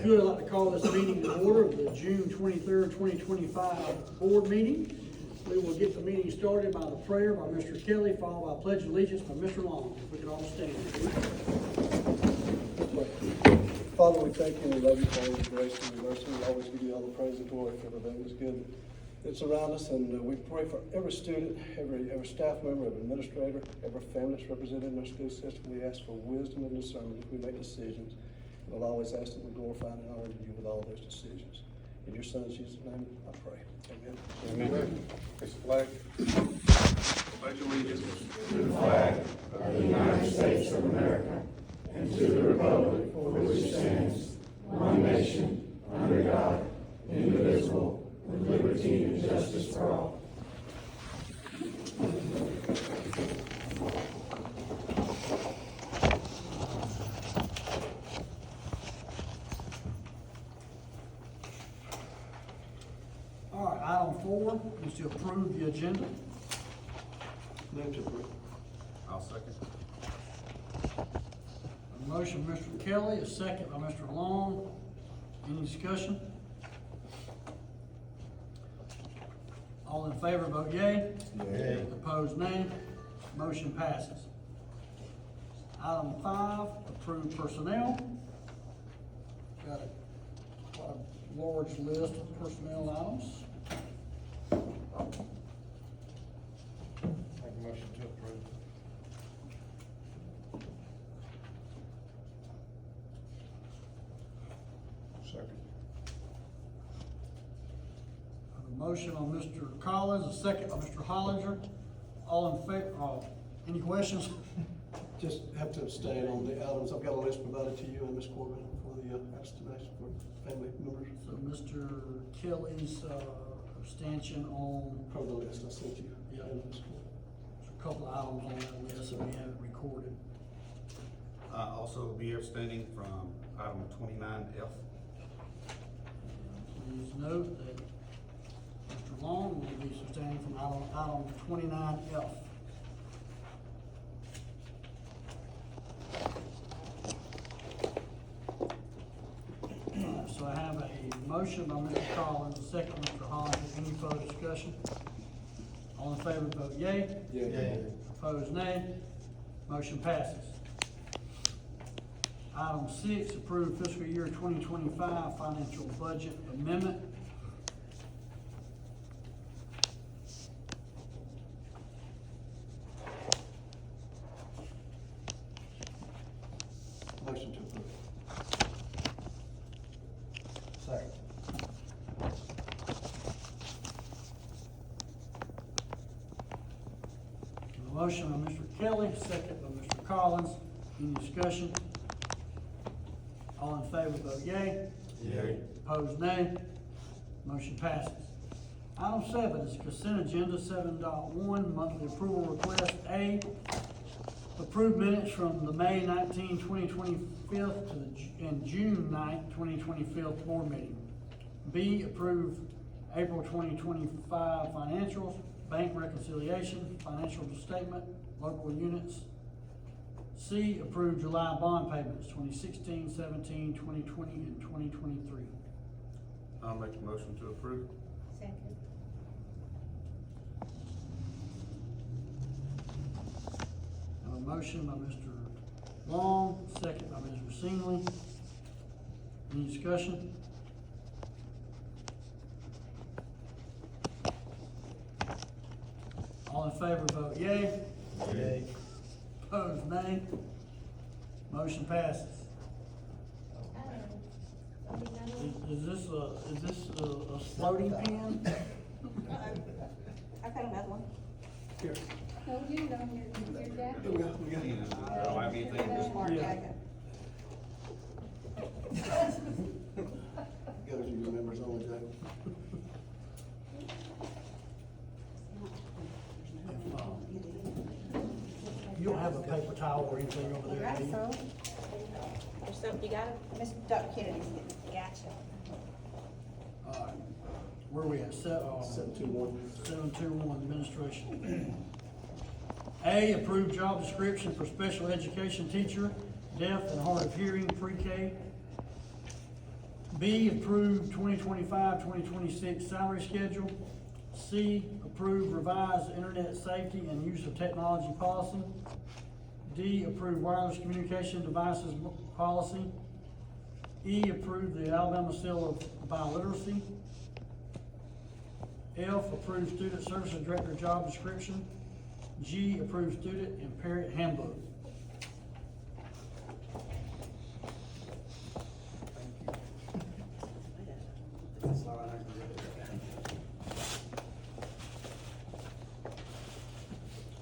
good, I'd like to call this meeting to order of the June 23rd, 2025 board meeting. We will get the meeting started by the prayer by Mr. Kelly, followed by pledge of allegiance by Mr. Long. If we could all stand. Father, we thank you and we love you for all your grace and your mercy. We always give you all the praise and glory for everything that's good that's around us. And we pray for every student, every staff member, every administrator, every family that's represented in our school system. We ask for wisdom and discernment as we make decisions. And we'll always ask that we glorify and honor you with all those decisions. In your Son, Jesus' name, I pray. Amen. Amen. It's flag. Pledge allegiance to the flag of the United States of America and to the republic for which it stands, one nation, under God, indivisible, with liberty and justice for all. All right, item 4 is to approve the agenda. Move to approve. I'll second. A motion, Mr. Kelly, a second by Mr. Long. Any discussion? All in favor, vote yea. Yea. Opposed, nay. Motion passes. Item 5, approve personnel. Got quite a large list of personnel items. Make a motion to approve. Second. A motion on Mr. Collins, a second by Mr. Hollinger. All in favor, any questions? Just have to abstain on the items. I've got a list provided to you and Ms. Corbin for the abstination for family members. So Mr. Kelly's abstention on Part of the list I sent you. Yeah. And Ms. Corbin. a couple of items on that list that we haven't recorded. Also be abstaining from item 29F. Please note that Mr. Long will be abstaining from item 29F. So I have a motion by Mr. Collins, a second by Mr. Hollinger. Any further discussion? All in favor, vote yea. Yea. Opposed, nay. Motion passes. Item 6, approve fiscal year 2025 financial budget amendment. Motion to approve. Second. A motion by Mr. Kelly, second by Mr. Collins. Any discussion? All in favor, vote yea. Yea. Opposed, nay. Motion passes. Item 7 is consent agenda 7.1, monthly approval request. A, approve minutes from the May 19, 2025 and June 9, 2025 board meeting. B, approve April 2025 financials, bank reconciliation, financial statement, local units. C, approve July bond payments, 2016, 17, 2020, and 2023. I'll make a motion to approve. Second. A motion by Mr. Long, second by Mr. Singley. Any discussion? All in favor, vote yea. Yea. Opposed, nay. Motion passes. Is this a floating pen? I've got another one. Here. No, you don't, your dad. We got it. I don't have anything this Mark, Yeah. I got. Got it, you members only, Jack. You don't have a paper towel or anything over there, do you? Right, so. There's something, you got it? Mr. Dr. Kennedy's gotcha. All right. Where are we at? 721. 721, administration. A, approve job description for special education teacher, deaf and hard of hearing, pre-K. B, approve 2025-2026 salary schedule. C, approve revised internet safety and use of technology policy. D, approve wireless communication devices policy. E, approve the Alabama Seal of Biliteracy. F, approve student services director job description. G, approve student and parent handbook.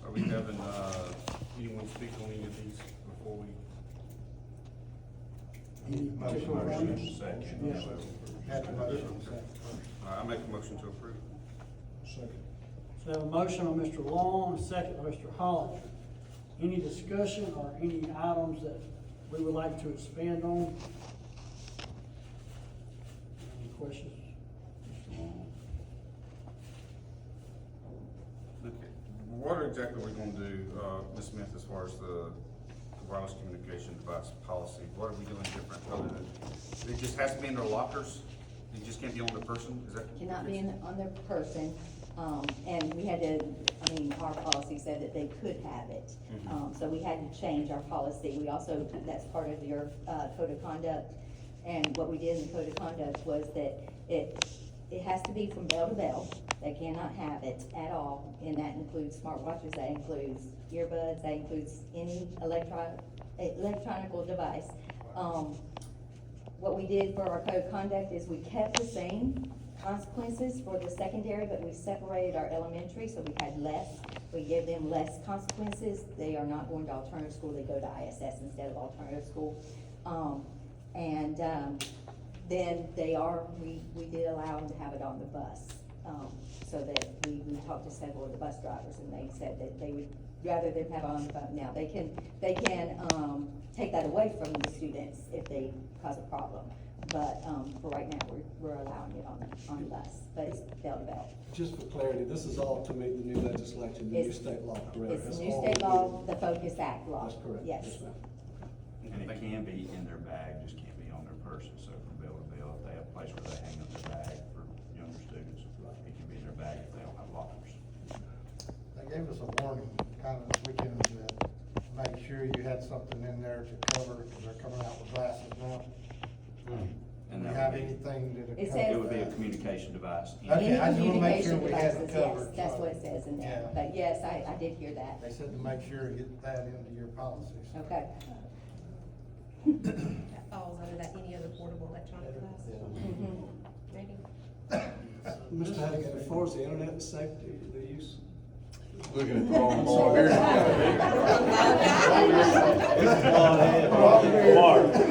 Are we having, anyone speak on any of these before we? Any particular ones? Second. Yes. I make a motion to approve. Second. So I have a motion by Mr. Long, a second by Mr. Hollinger. Any discussion or any items that we would like to expand on? Any questions? Mr. Long? Okay. What exactly are we gonna do, Ms. Smith, as far as the wireless communication device policy? What are we doing different other than, it just has to be in their lockers? It just can't be on the person, is that? Cannot be on their person, and we had to, our policy said that they could have it. So we had to change our policy. We also, that's part of your, code of conduct. And what we did in the code of conduct was that it has to be from bell to bell. They cannot have it at all, and that includes smartwatches, that includes earbuds, that includes any electronical device. What we did for our code of conduct is we kept the same consequences for the secondary, but we separated our elementary, so we had less. We gave them less consequences. They are not going to alternative school, they go to ISS instead of alternative school. Then we did allow them to have it on the bus. So that we talked to several of the bus drivers, and they said that they would rather than have it on the phone. Now, they can take that away from the students if they cause a problem. But, for right now, we're allowing it on the bus, but it's bell to bell. Just for clarity, this is all to meet the new legislation, the new state law, correct? It's That's the new all state we're law, doing. the Focus Act law. That's correct. Yes. Yes, ma'am. And it can be in their bag, just can't be on their person, so from bill to bill, if they have a place where they hang up their bag for younger students, it can be in their bag if they don't have lockers. They gave us a warning kind of this weekend that make sure you had something in there to cover, because they're coming out with glasses now. And Do that you have would be- anything that? It It says- would be a communication device. Okay, I just wanna make sure Any we had communication it devices, yes, covered. that's what it says in there. Yeah. But yes, I did hear that. They said to make sure you get that into your policies. Okay. That falls under that any other portable electronic device, Mhm. maybe? Mr. Hannigan, as far as the internet safety, the use, Looking at the wrong ball here.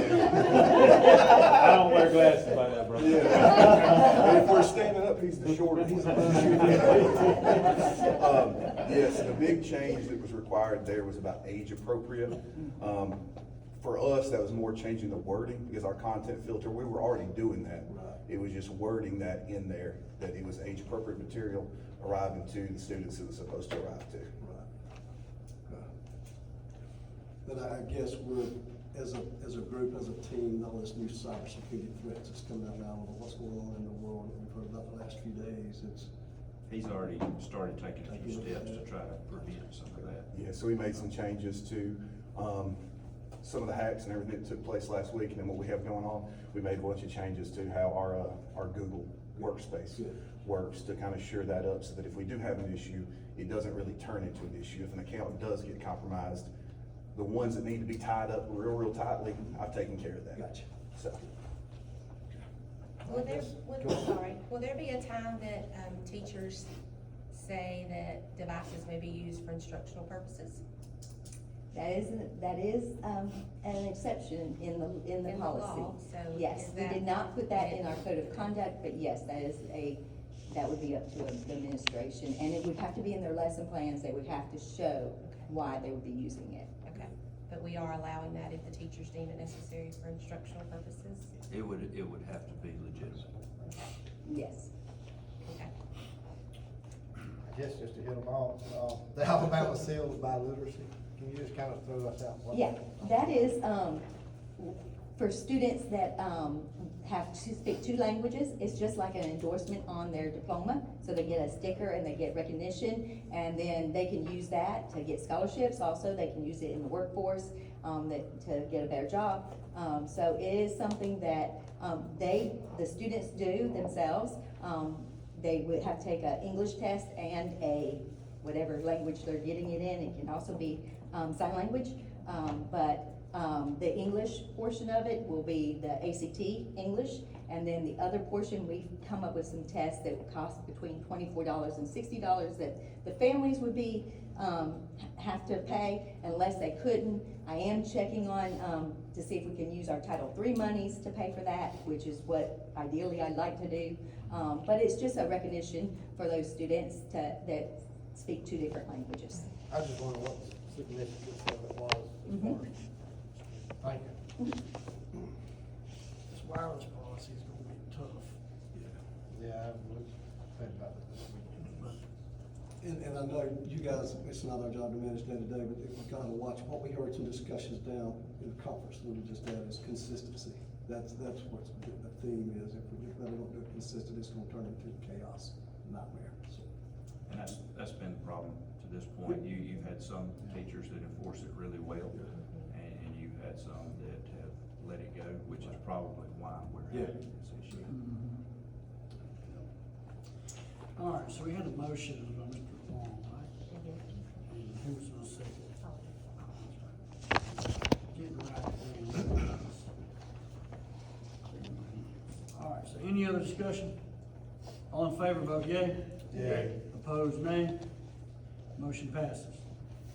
I don't wear glasses by that, bro. If we're standing up, he's the shortest. Yes, the big change that was required there was about age appropriate. For us, that was more changing the wording, because our content filter, we were already doing that. It was just wording that in there, that it was age appropriate material arriving to the students it was supposed to arrive to. but I guess we're, as a group, as a team, all this new cybersecurity threats that's coming out now, what's going on in the world that we've heard about the last few days, it's, He's already started taking a few steps to try to prevent some of that. Yeah, so we made some changes to, some of the hacks and everything that took place last week, and then what we have going on, we made a bunch of changes to how our Google Workspace Good. works to kind of shore that up, so that if we do have an issue, it doesn't really turn into an issue. If an account does get compromised, the ones that need to be tied up real tightly, I've taken care of that. Gotcha. So, Will there be a time that, teachers say that devices may be used for instructional purposes? That is an exception in the In the policy. law, so Yes, is we that- did not put that in our code of conduct, but yes, that would be up to the administration. And it would have to be in their lesson plans, they would have to show why they would be using it. Okay, but we are allowing that if the teachers deem it necessary for instructional purposes? It would have to be legitimate. Yes. Okay. I guess just to hit them all, the Alabama Seal of Biliteracy, can you just kind of throw us out? what- Yeah, that is, for students that, have to speak 2 languages, it's just like an endorsement on their diploma. So they get a sticker and they get recognition, and then they can use that to get scholarships. Also, they can use it in the workforce, to get a better job. So it is something that, the students do themselves. They would have to take an English test and a, whatever language they're getting it in. It can also be, sign language. The English portion of it will be the ACT English, and then the other portion, we've come up with some tests that would cost between $24 and $60 that the families would be, have to pay unless they couldn't. I am checking on, to see if we can use our Title III monies to pay for that, which is what ideally I'd like to do. But it's just a recognition for those students that speak 2 different languages. I just wonder what the significance of it was as far as. Thank you. This wireless policy is gonna be tough. Yeah, I was thinking about it this weekend. And I know you guys, it's not our job to manage day-to-day, but we kind of watch, what we heard some discussions down in the conference that we just had is consistency. That's what's the theme is. If we really don't do it consistent, it's gonna turn into chaos, nightmare, so. And that's been the problem to this point. You've had some teachers that enforce it really well, and you've had some that have let it go, which is probably why we're having this issue. All right, so we had a motion by Mr. Long, right? And who was gonna second? Getting right down. All right, so any other discussion? All in favor, vote yea. Yea. Opposed, nay. Motion passes.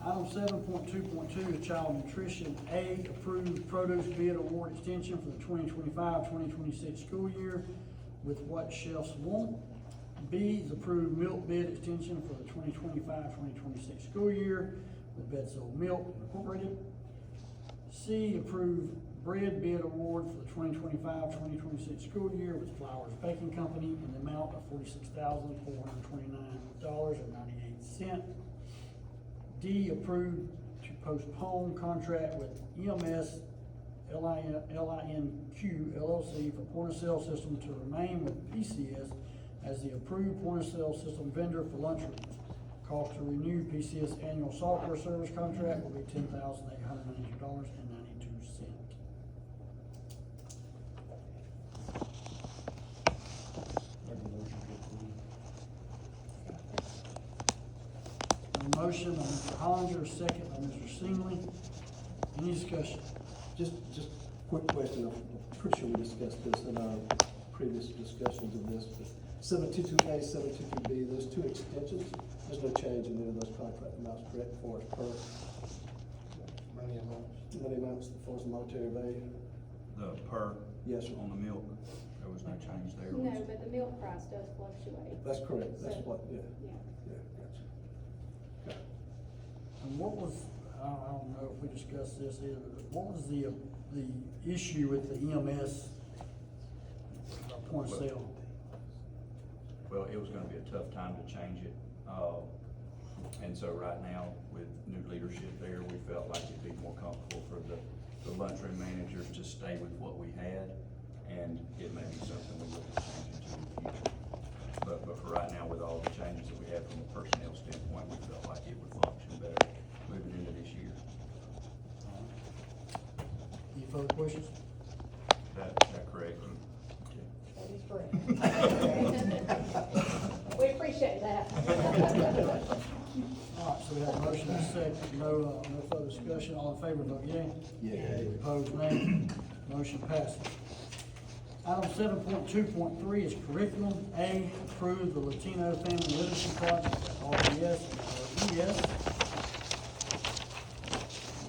Item 7.2.2 is child nutrition. A, approved produce bid award extension for the 2025-2026 school year with What Chefs Want. B is approved milk bid extension for the 2025-2026 school year with Bedsole Milk Incorporated. C, approved bread bid award for the 2025-2026 school year with Flowers Baking Company in the amount of $46,429.98. D, approved to postpone contract with EMS LINQ LLC for point of sale system to remain with PCS as the approved point of sale system vendor for lunchroom. Cost to renew PCS annual software service contract will be $10,892.92. A motion by Mr. Hollinger, second by Mr. Singley. Any discussion? Just quick question, I'm pretty sure we discussed this in our previous discussions of this, but 722A, 722B, those 2 extensions, there's no change in any of those contract amounts, correct, for us per Money amounts. money amounts for us monetary value? The per. Yes, sir. On the milk, there was no change there. No, but the milk price does fluctuate. That's correct, that's what, yeah, Yeah. gotcha. Okay. And what was, I don't know if we discussed this either, but what was the issue with the EMS point of sale? Well, it was gonna be a tough time to change it. And so right now, with new leadership there, we felt like it'd be more comfortable for the lunchroom managers to stay with what we had, and it may be something we look at changing to in the future. But for right now, with all the changes that we have from a personnel standpoint, we felt like it would function better moving into this year. Any further questions? Is that correct? That is correct. We appreciate that. All right, so we have a motion and a second, no further discussion, all in favor, vote yea. Yea. Opposed, nay. Motion passes. Item 7.2.3 is curriculum. A, approve the Latino Family Literacy Project at RPS and RES.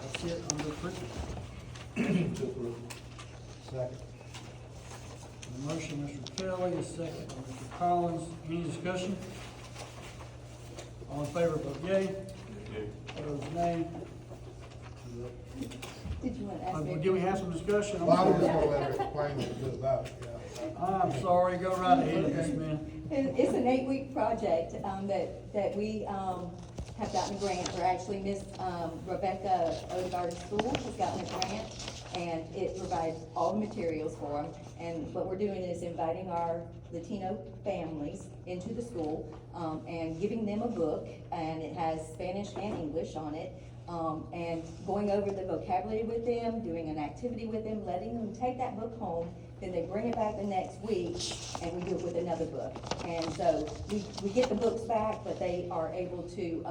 That's it under curriculum. To approve. Second. The motion, Mr. Kelly, is second by Mr. Collins. Any discussion? All in favor, vote yea. Opposed, nay. Did you want to ask me? Do we have some discussion? Well, I was just gonna let her explain what it was about, yeah. I'm sorry, go right ahead, Ms. Smith. It's an 8-week project, that we, have gotten a grant, or actually Miss, Rebecca Odegaard's school has gotten a grant. and it provides all the materials for them. And what we're doing is inviting our Latino families into the school, and giving them a book, and it has Spanish and English on it. And going over the vocabulary with them, doing an activity with them, letting them take that book home, then they bring it back the next week, and we do it with another book. And so we get the books back, but they are able to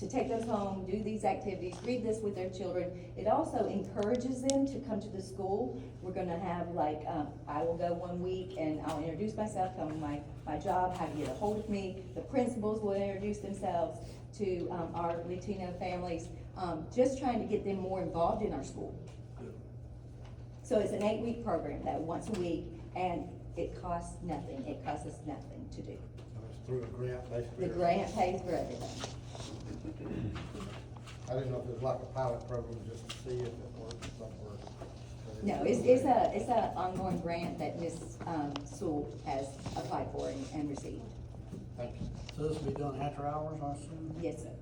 take those home, do these activities, read this with their children. It also encourages them to come to the school. We're gonna have like, I will go 1 week and I'll introduce myself, tell them my job, how to get a hold of me. The principals will introduce themselves to our Latino families, just trying to get them more involved in our school. So it's an 8-week program, that once a week, and it costs nothing. It costs us nothing to do. It's through a grant, basically. The grant pays for everything. I didn't know if it was like a pilot program just to see if it worked somewhere. But No, it's a ongoing grant that Ms. Sewell has applied for and received. Thank you. So this will be done after hours, I assume? Yes, sir.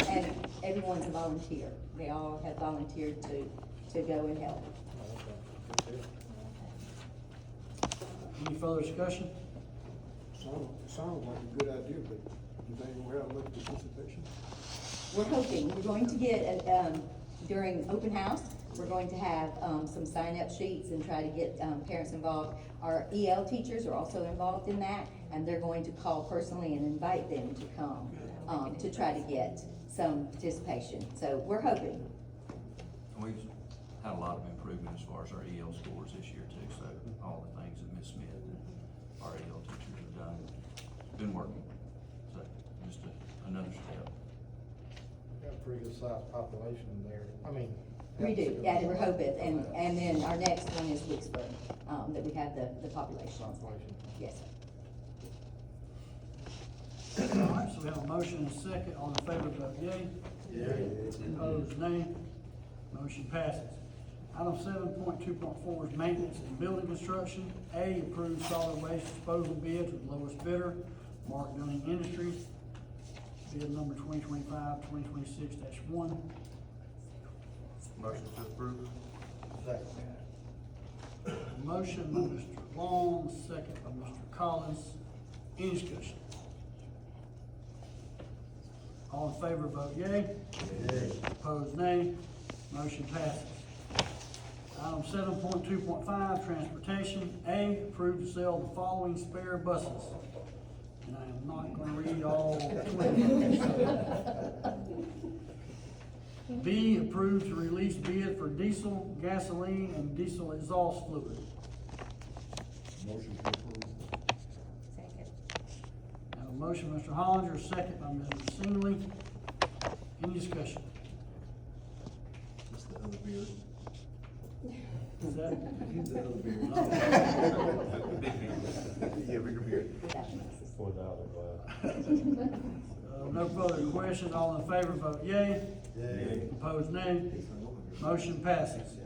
And everyone's a volunteer. They all have volunteered to go and help. Oh, okay. Good deal. Any further discussion? Sounds like a good idea, but do they know how to look at participation? We're hoping, we're going to get, during open house, we're going to have, some sign-up sheets and try to get, parents involved. Our EL teachers are also involved in that, and they're going to call personally and invite them to come, to try to get some participation. So we're hoping. We've had a lot of improvement as far as our EL scores this year too, so all the things that Ms. Smith and our EL teachers have done, been working. So just another step. Got a pretty good sized population there. I mean. We do, yeah, we're hoping, and then our next one is Wicksburg, that we have the population. Population. Yes, sir. All right, so we have a motion and a second. All in favor, vote yea. Opposed, nay. Motion passes. Item 7.2.4 is maintenance and building construction. A, approve solid waste disposal bids with lowest bidder, Mark Dunning Industries. Bid number 2025-2026-1. Motion to approve? Second. Motion by Mr. Long, second by Mr. Collins. Any discussion? All in favor, vote yea. Opposed, nay. Motion passes. Item 7.2.5, transportation. A, approve to sell the following spare buses. And I am not gonna read all 20. B, approve to release bid for diesel, gasoline, and diesel exhaust fluid. Motion to approve. Second. I have a motion, Mr. Hollinger, second by Mr. Singley. Any discussion? That's the other beard. Is that? He's the other beard. Big beard. Yeah, bigger beard. $4 glass. No further questions, all in favor, vote yea. Opposed, nay. Motion passes.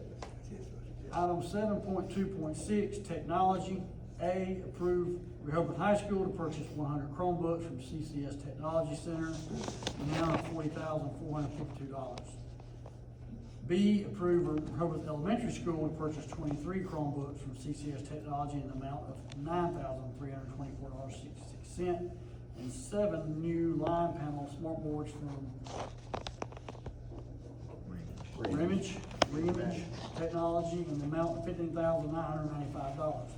Item 7.2.6, technology. A, approve Rehoboth High School to purchase 100 Chromebooks from CCS Technology Center, in the amount of $40,452. B, approve Rehoboth Elementary School to purchase 23 Chromebooks from CCS Technology in the amount of $9,324.66. And 7 new line panel smart boards from Remage Technology in the amount of $15,995,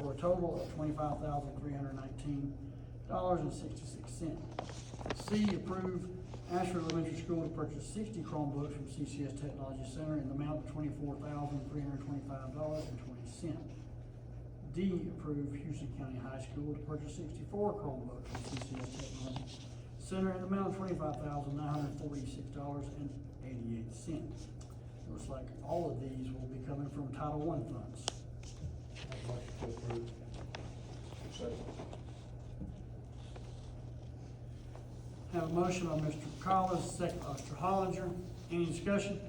for a total of $25,319.66. C, approve Ashford Elementary School to purchase 60 Chromebooks from CCS Technology Center in the amount of $24,325.20. D, approve Houston County High School to purchase 64 Chromebooks from CCS Technology Center in the amount of $25,946.88. Looks like all of these will be coming from Title I funds. Motion to approve. Second. Have a motion by Mr. Collins, second by Mr. Hollinger. Any discussion?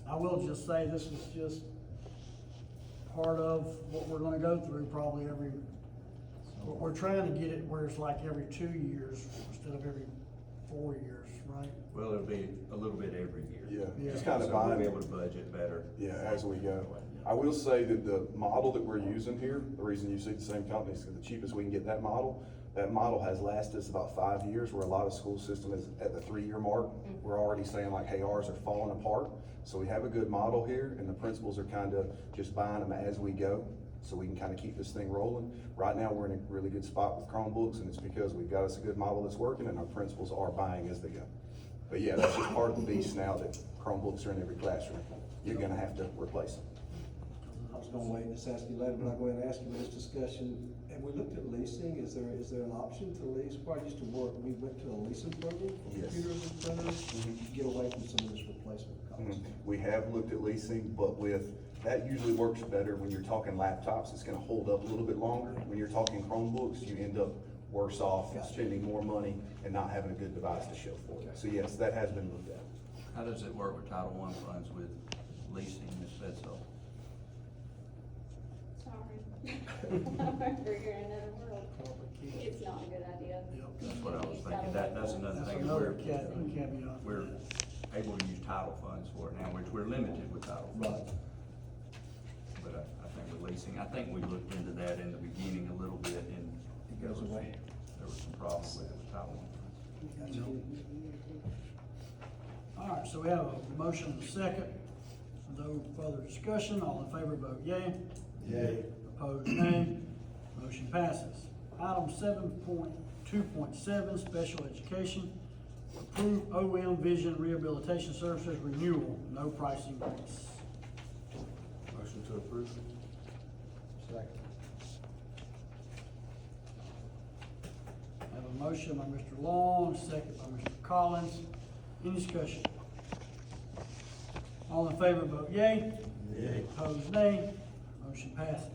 I will just say this is just part of what we're gonna go through probably we're trying to get it where it's like every 2 years instead of every 4 years, right? Well, it'll be a little bit every year. Yeah, Yeah. just kind of So we'll buying be it. able to budget better. Yeah, as we go. I will say that the model that we're using here, the reason you see the same company is because the cheapest we can get that model has lasted us about 5 years, where a lot of school system is at the 3-year mark. We're already saying like, hey, ours are falling apart. So we have a good model here, and the principals are kind of just buying them as we go, so we can kind of keep this thing rolling. Right now, we're in a really good spot with Chromebooks, and it's because we've got us a good model that's working, and our principals are buying as they go. But yeah, that's just part of the beast now that Chromebooks are in every classroom. You're gonna have to replace them. I was gonna wait and just ask you later, but I'll go ahead and ask you with this discussion. Have we looked at leasing? Is there an option to lease? Where I used to work, we went to a leasing program for Yes. computers and printers to get away from some of this replacement cost. We have looked at leasing, but that usually works better when you're talking laptops. It's gonna hold up a little bit longer. When you're talking Chromebooks, you end up worse off, spending more money and not having a good device to show for it. So yes, that has been looked at. How does it work with Title I funds with leasing, Ms. Bedsole? Sorry. You're in another world. It's not a good idea. That's what I was thinking. That's another That's thing. another caveat. We're able to use title funds for it now, which we're limited with title funds. But I think with leasing, I think we looked into that in the beginning a little bit, and It goes away. there was some problems with it with title I funds. All right, so we have a motion and a second. No further discussion. All in favor, vote yea. Yay. Opposed, nay. Motion passes. Item 7.2.7, special education. Approve OM Vision Rehabilitation Services renewal, no price increase. Motion to approve? Second. Have a motion by Mr. Long, a second by Mr. Collins. Any discussion? All in favor, vote yea. Yay. Opposed, nay. Motion passes.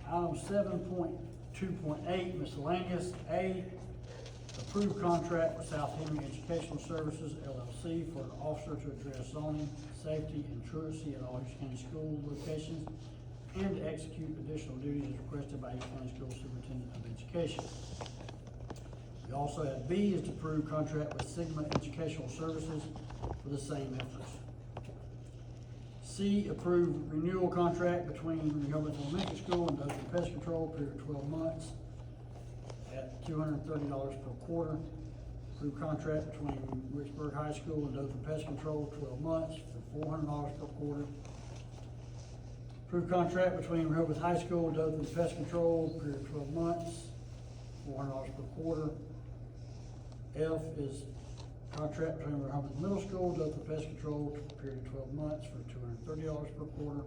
Item 7.2.8, miscellaneous. A, approved contract with South Henry Educational Services LLC for an officer to address zoning, safety, and truancy at all East County school locations and to execute additional duties as requested by East County School Superintendent of Education. We also have B, is to approve contract with Sigma Educational Services for the same efforts. C, approve renewal contract between Rehoboth Elementary School and Dothan Pest Control, period 12 months at $230 per quarter. Approve contract between Wicksburg High School and Dothan Pest Control, 12 months for $400 per quarter. Approve contract between Rehoboth High School and Dothan Pest Control, period 12 months, $400 per quarter. F is contract between Rehoboth Middle School, Dothan Pest Control, period 12 months for $230 per quarter.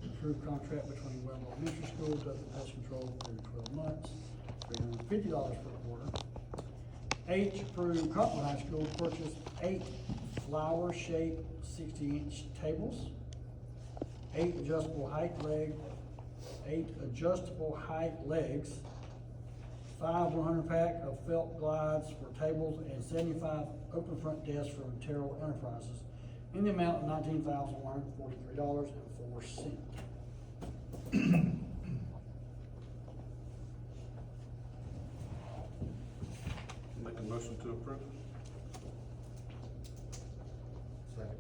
Approved contract between Webb Elementary School, Dothan Pest Control, period 12 months, $350 per quarter. H, approved Cottonwood High School to purchase 8 flower-shaped 60-inch tables, 8 adjustable height legs, 5 100-pack of felt glides for tables, and 75 open front desks from Terrell Enterprises in the amount of $19,143.04. Make a motion to approve? Second.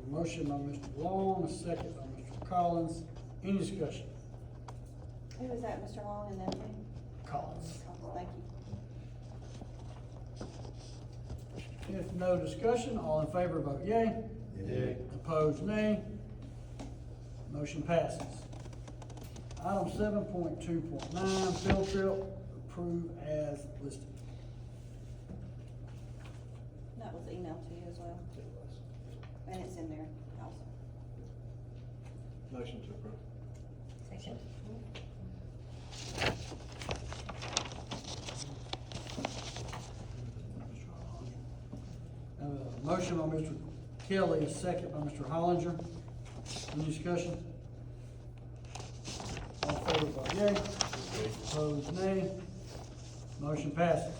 A motion by Mr. Long, a second by Mr. Collins. Any discussion? Who was that, Mr. Long and then who? Collins. Thank you. If no discussion, all in favor, vote yea. Yay. Opposed, nay. Motion passes. Item 7.2.9, field trip, approve as listed. That was emailed to you as well, and it's in there also. Motion to approve. Second. Motion by Mr. Kelly, second by Mr. Hollinger. Any discussion? All in favor, vote yea. Opposed, nay. Motion passes.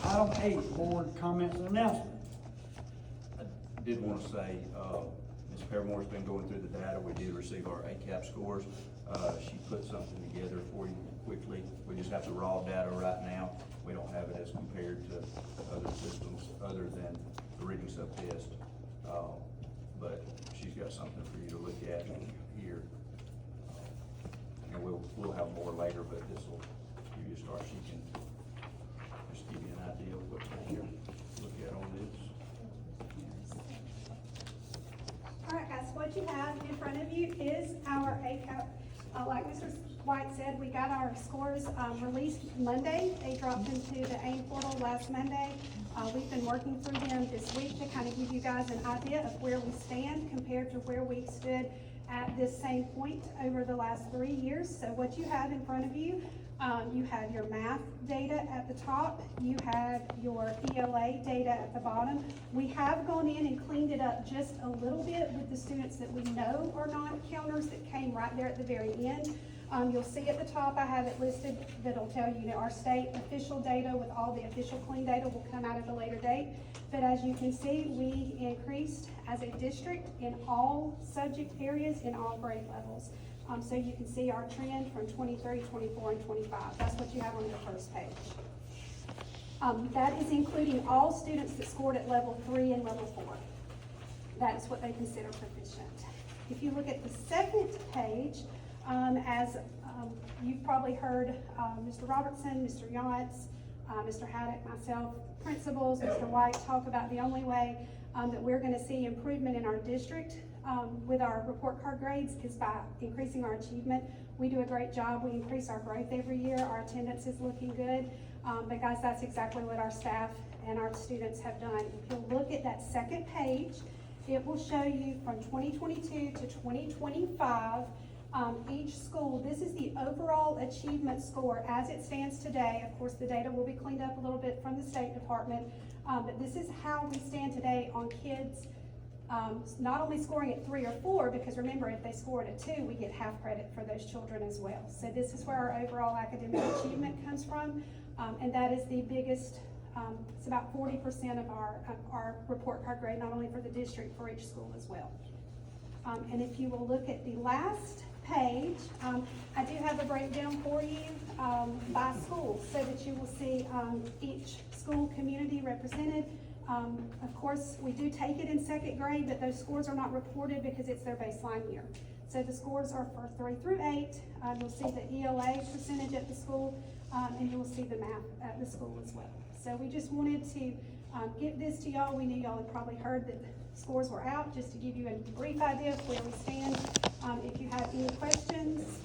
Item 8, board comments and announcements. I did want to say, Ms. Evermore's been going through the data. We did receive our ACAP scores. She put something together for you quickly. We just have the raw data right now. We don't have it as compared to other systems other than the reading sub-test. But she's got something for you to look at here. And we'll have more later, but this will give you a start. She can just give you an idea of what to look at on this. All right, guys, what you have in front of you is our ACAP. Like Mr. White said, we got our scores released Monday. They dropped into the AIM portal last Monday. We've been working through them this week to kind of give you guys an idea of where we stand compared to where we stood at this same point over the last 3 years. So what you have in front of you, you have your math data at the top, you have your ELA data at the bottom. We have gone in and cleaned it up just a little bit with the students that we know are non-counters that came right there at the very end. You'll see at the top, I have it listed that'll tell you, our state official data with all the official clean data will come out at a later date. But as you can see, we increased as a district in all subject areas in all grade levels. So you can see our trend from 23, 24, and 25. That's what you have on the first page. That is including all students that scored at level 3 and level 4. That is what they consider proficient. If you look at the second page, as you've probably heard Mr. Robertson, Mr. Yance, Mr. Haddock, myself, principals, Mr. White talk about the only way that we're going to see improvement in our district with our report card grades is by increasing our achievement. We do a great job. We increase our growth every year. Our attendance is looking good. But guys, that's exactly what our staff and our students have done. If you look at that second page, it will show you from 2022 to 2025, each school, this is the overall achievement score as it stands today. Of course, the data will be cleaned up a little bit from the State Department, but this is how we stand today on kids not only scoring at 3 or 4, because remember, if they scored at 2, we get half credit for those children as well. So this is where our overall academic achievement comes from, and that is the biggest, it's about 40% of our report card grade, not only for the district, for each school as well. And if you will look at the last page, I do have a breakdown for you by school so that you will see each school community represented. Of course, we do take it in second grade, but those scores are not reported because it's their baseline year. So the scores are for 3 through 8. You'll see the ELA percentage at the school, and you'll see the math at the school as well. So we just wanted to give this to y'all. We knew y'all had probably heard that scores were out, just to give you a brief idea of where we stand. If you have any questions,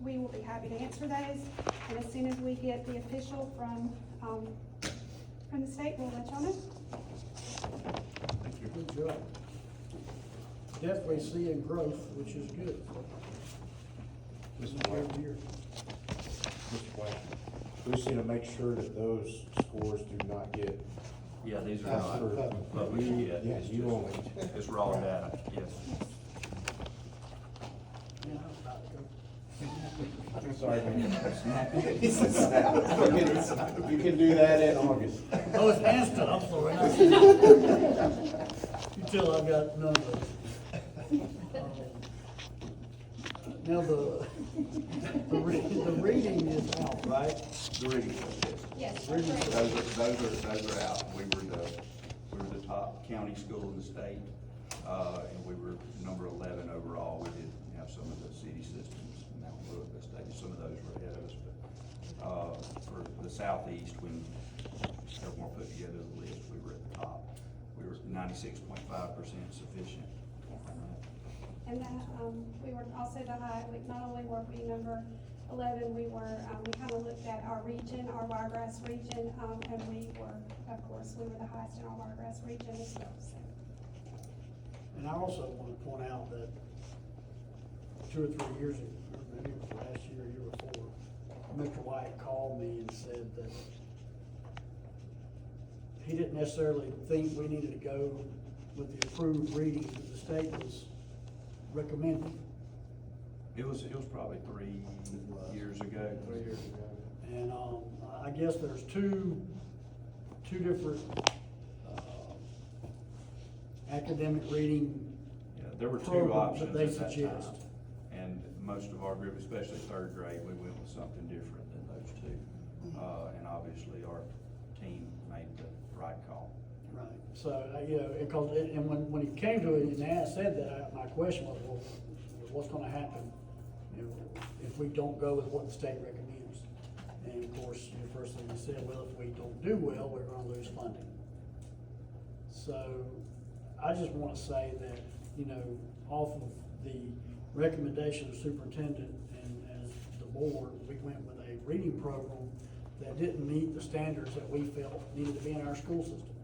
we will be happy to answer those. And as soon as we get the official from the state, we'll let y'all know. Thank you. Good job. Definitely seeing growth, which is good. Mr. White, we just need to make sure that those scores do not get. Yeah, these are not published yet. Yeah, It's you just- only. It's raw data, yes. I'm sorry, man. You can do that in August. Oh, it's instant, I'm sorry. You tell I've got none of those. Now, the reading is out, right? The reading test. Yes. Those are out. We were the top county school in the state, and we were number 11 overall. We did have some of the city systems, Mountain Louisville State, some of those were ahead of us, but, for the southeast, when everyone put together the list, we were at the top. We were 96.5% sufficient. And that, we were also the high, not only were we number 11, we kind of looked at our region, our Wiregrass region, and we were, of course, we were the highest in our Wiregrass region as well, so. And I also want to point out that 2 or 3 years ago, or maybe it was last year or year before, Mr. White called me and said that he didn't necessarily think we needed to go with the approved reading that the state was recommending. It was probably 3 years ago. 3 years ago. And I guess there's two different academic reading Yeah, There were two programs that options they at that suggest. time. And most of our group, especially third grade, we went with something different than those two. And obviously our team made the right call. Right, so, you know, because, and when he came to it and said that, my question was, well, what's gonna happen, you know, if we don't go with what the state recommends? And of course, the first thing he said, well, if we don't do well, we're gonna lose funding. So, I just wanna say that, you know, off of the recommendation of superintendent and as the board, we went with a reading program that didn't meet the standards that we felt needed to be in our school system,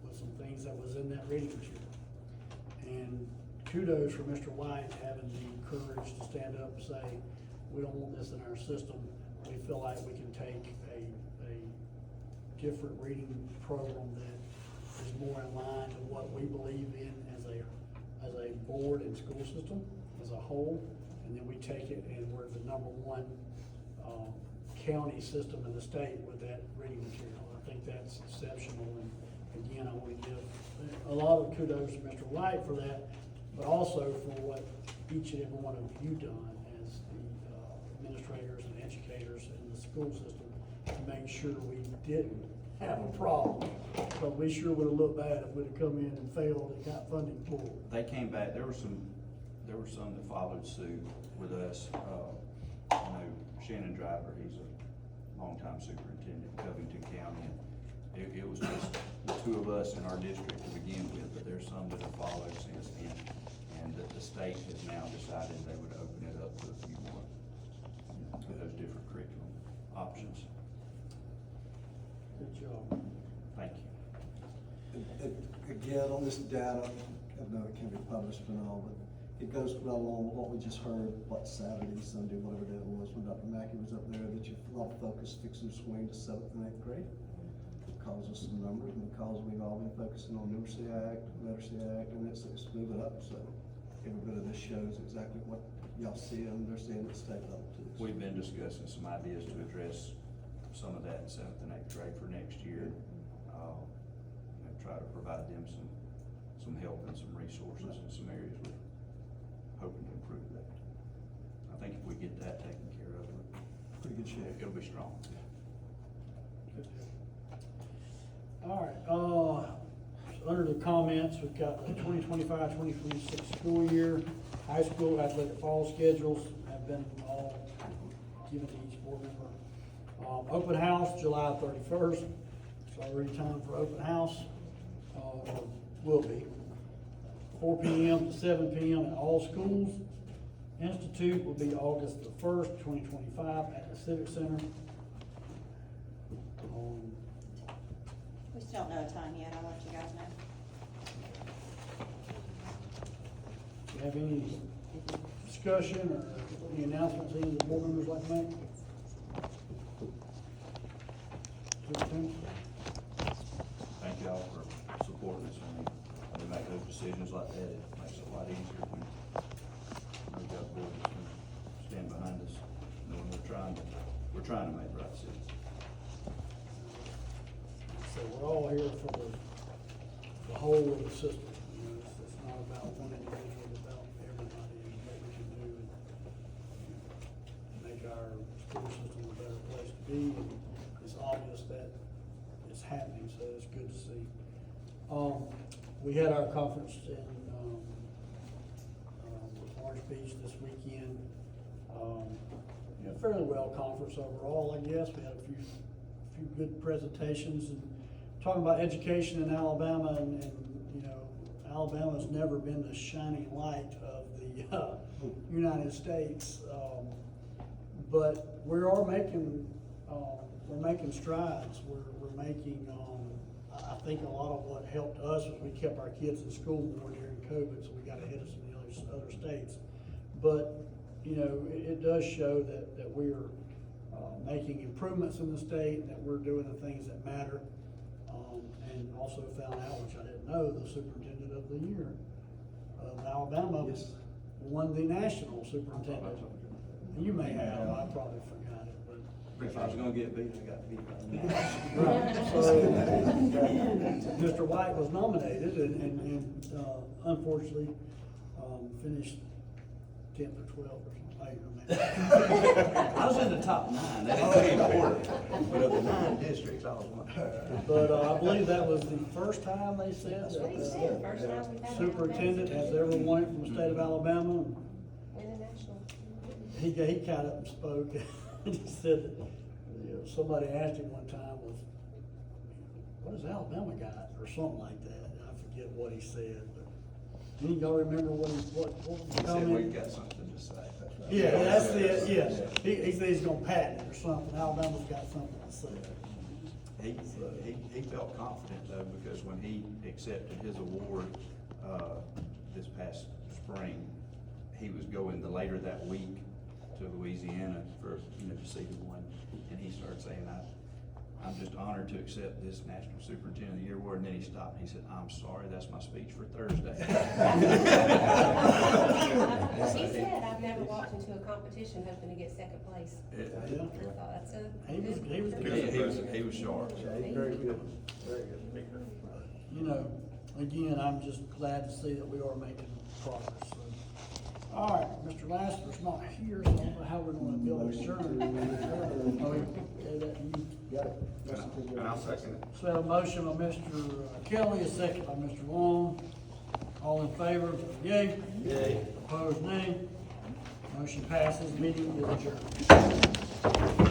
with some things that was in that reading material. And kudos for Mr. White having the courage to stand up and say, we don't want this in our system. We feel like we can take a different reading program that is more in line to what we believe in as a board and school system as a whole. And then we take it and we're the number one, county system in the state with that reading material. I think that's exceptional, and again, I want to give a lot of kudos to Mr. White for that, but also for what each and every one of you done as the administrators and educators in the school system to make sure we didn't have a problem, because we sure would have looked bad if we'd have come in and failed and got funding for it. They came back, there were some that followed suit with us. I know Shannon Driver, he's a longtime superintendent in Covington County, and it was just the two of us in our district to begin with, but there's some that have followed since then. And that the state has now decided they would open it up to a few more, to those different curriculum options. Good job. Thank you. Again, on this data, I know it can't be published and all, but it goes well along with what we just heard, Saturday, Sunday, whatever day it was, when Dr. Mackey was up there, that you, a lot of focus fixing to swing to 7th and 8th grade. Because of some numbers, and because we've all been focusing on Numeracy Act, Literacy Act, and it's moving up, so every bit of this shows exactly what y'all see and they're seeing at state level too. We've been discussing some ideas to address some of that in 7th and 8th grade for next year. And try to provide them some help and some resources in some areas we're hoping to improve that. I think if we get that taken care of, Pretty good shape. it'll be strong. Good deal. All right, under the comments, we've got the 2025-2026 school year. High school athletic fall schedules have been all given to each board member. Open house, July 31st. It's already time for open house, will be. 4 p.m. to 7 p.m. in all schools. Institute will be August the 1st, 2025 at the Civic Center. We still don't know a time yet, I'll let you guys know. Do you have any discussion or any announcements any of the board members like to make? Thank y'all for supporting us when we make those decisions like that. It makes it a lot easier when we've got a board that's gonna stand behind us, knowing we're trying to make the right decisions. So we're all here for the whole of the system. You know, it's not about one individual, it's about everybody and what we can do and make our school system a better place to be. And it's obvious that it's happening, so it's good to see. We had our conference in Orange Beach this weekend. Fairly well conference overall, I guess. We had a few good presentations and talking about education in Alabama, and you know, Alabama's never been the shining light of the United States, but we are making strides. We're making. I think a lot of what helped us was we kept our kids in school more during COVID, so we got ahead of some of the other states. But you know, it does show that we're making improvements in the state, that we're doing the things that matter. And also found out, which I didn't know, the superintendent of the year of Alabama won the national superintendent. You may have, I probably forgot it, but. If I was gonna get beat, I got beat right now. Right, so, Mr. White was nominated and unfortunately, finished 10th or 12th or something. I was in the top 9. That didn't put in order, but of the 9 districts, I was one. But I believe that was the first time they said That's what he that said, first time we've the had. superintendent has ever won it from the state of Alabama. Win the national. He got up and spoke, and he said that, somebody asked him one time what has Alabama got, or something like that. I forget what he said, but any of y'all remember what was He the said, comment? we've got something to say. Yeah, that's it, yeah. He said he's gonna patent it or something. Alabama's got something to say. He felt confident though, because when he accepted his award, this past spring, he was going later that week to Louisiana for, to see who won. And he started saying, I'm just honored to accept this National Superintendent of the Year award. And then he stopped and he said, I'm sorry, that's my speech for Thursday. He said, I've never walked into a competition hoping to get second place. Yeah. I thought that's a. He was He was sharp. Very good, very good. Again, I'm just glad to see that we are making progress. So. All right, Mr. Lassiter's not here, so I don't know how we're gonna be able to adjourn. Oh, okay, that you Got it. And I'll second it. So a motion by Mr. Kelly, a second by Mr. Long. All in favor, yea? Yea. Opposed, nay? Motion passes, meeting is adjourned.